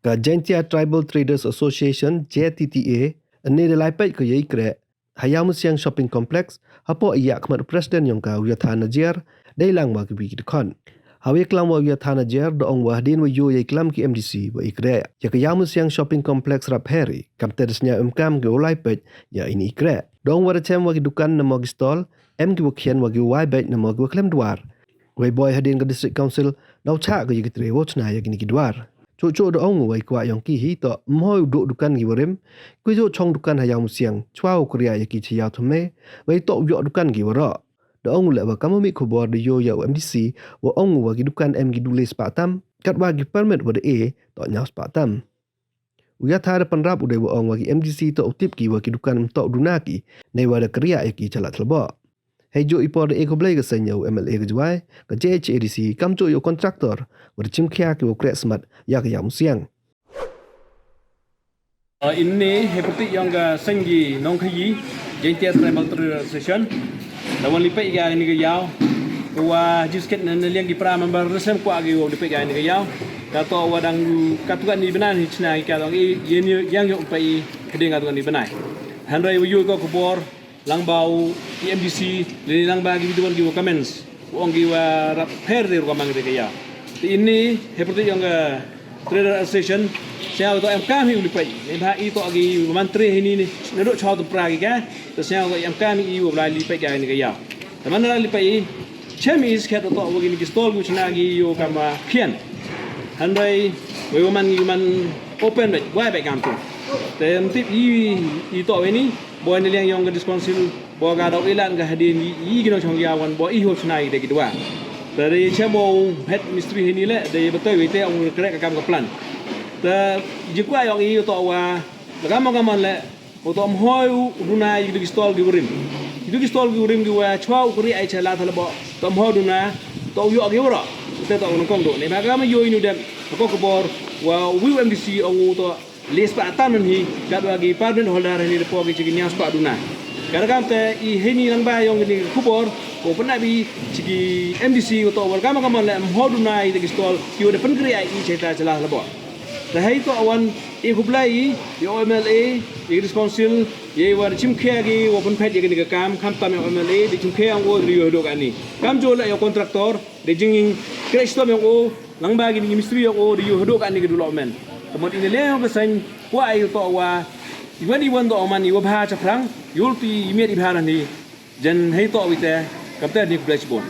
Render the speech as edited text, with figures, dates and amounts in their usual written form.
Ka JTTA Tribal Traders Association JTTA ane de laipai ke yai kre Iawmusiang Shopping Complex hapo iya kmat presiden yang ka Wyrta Najer dailang wa ki kon. Hawi klam wa Wyrta Najer do ong wa din wa yo yai klam ki MDC wa ikre ya ka Iawmusiang Shopping Complex rap heri kam tersnya umkam ke laipai ya ini ikre. Dong wa cem wa ki dukan na mo ki stall em ki wa khian wa ki wai bet na mo ki klem dwar. Wei boy hadin ke district council dau cha ke yik tre wo chna ya ki ni ki dwar. Cucu do ong wai kwa yang ki hi to mhoi do dukan gi warim ku jo chong dukan Iawmusiang chwa kyrriah ya ki chia thome wai to yo dukan gi wara do ong le ba kamomi khobor de yo ya MDC wa ong wa gi dukan em gi dule spatam kat wa gi permit wa de e to nya spatam uya thar panrap ude wa ong wa gi MDC to utip ki wa gi dukan to duna ki nei wa de kyrriah ya ki chala thlba Hejo ipor de eko blai ke senya MLA ke jwai ke JTTA kam cho yo kontraktor wa chim khia ke wo smart ya ke Iawmusiang ini seperti yang sengi nong khayi JTTA Tribal Traders Association lawan lipai ga ini ke yaw wa jisket na liang gi pra member resem kwa gi wo lipai ga ini ke yaw ka to wa dang katukan ni benan hi chna ka dong i yang yo pai kedeng katukan ni benai handrai yu ko kubor langbau MDC lini langba gi bidwan gi comments wong gi wa rap her de ko mang de ya ini seperti yang trader association saya to MK mi uli pai ne ba i to gi mantri ini ni ne do chau to pra gi ka to saya to MK mi i wo la li pai ga ni ga ya taman la li pai chemi is khat to wo gi ni stall gu chna gi yo kama khian handai we man gi man open bet wa ba gam tu tem tip i to we ni boy ni liang yong ke diskonsil bo ga dau ilan ga hadin yi gi no chong ya wan bo i ho chna i de gi dwa dari chemo head mystery ni le de betul we te ong krek ka kam ka plan ta jikwa yong i to wa ga mo le o to mhoi duna i gi stall gi urim gi stall gi urim gi wa chwa ukri ai chala thal bo to mho duna to yo gi wora te to ong kong do ne ba ga ma yo inu dem ko ko bor wa wi MDC ong to les pa taman hi gadwa gi permanent holder ni de pogi chigi nyas pa duna karagam te i heni lang ba yong ni khubor ko pna bi chigi MDC to wargama kam le hoduna i de stol ki de pankri ai i cheta chala labo ta hai to awan i khublai yo MLA i council ye war chimkhia gi open pet ye ni kam kham tam MLA de chimkhia ngo ri yo do ani kam jo la yo contractor de jinging kresto me o lang ba gi ni mystery yo ri yo do ani ge development kemudian ini leo kesan wa ayu to wa iwan to man iwa bha chaprang yulti imet ibhana ni jan hei to wite kapte ni blachbon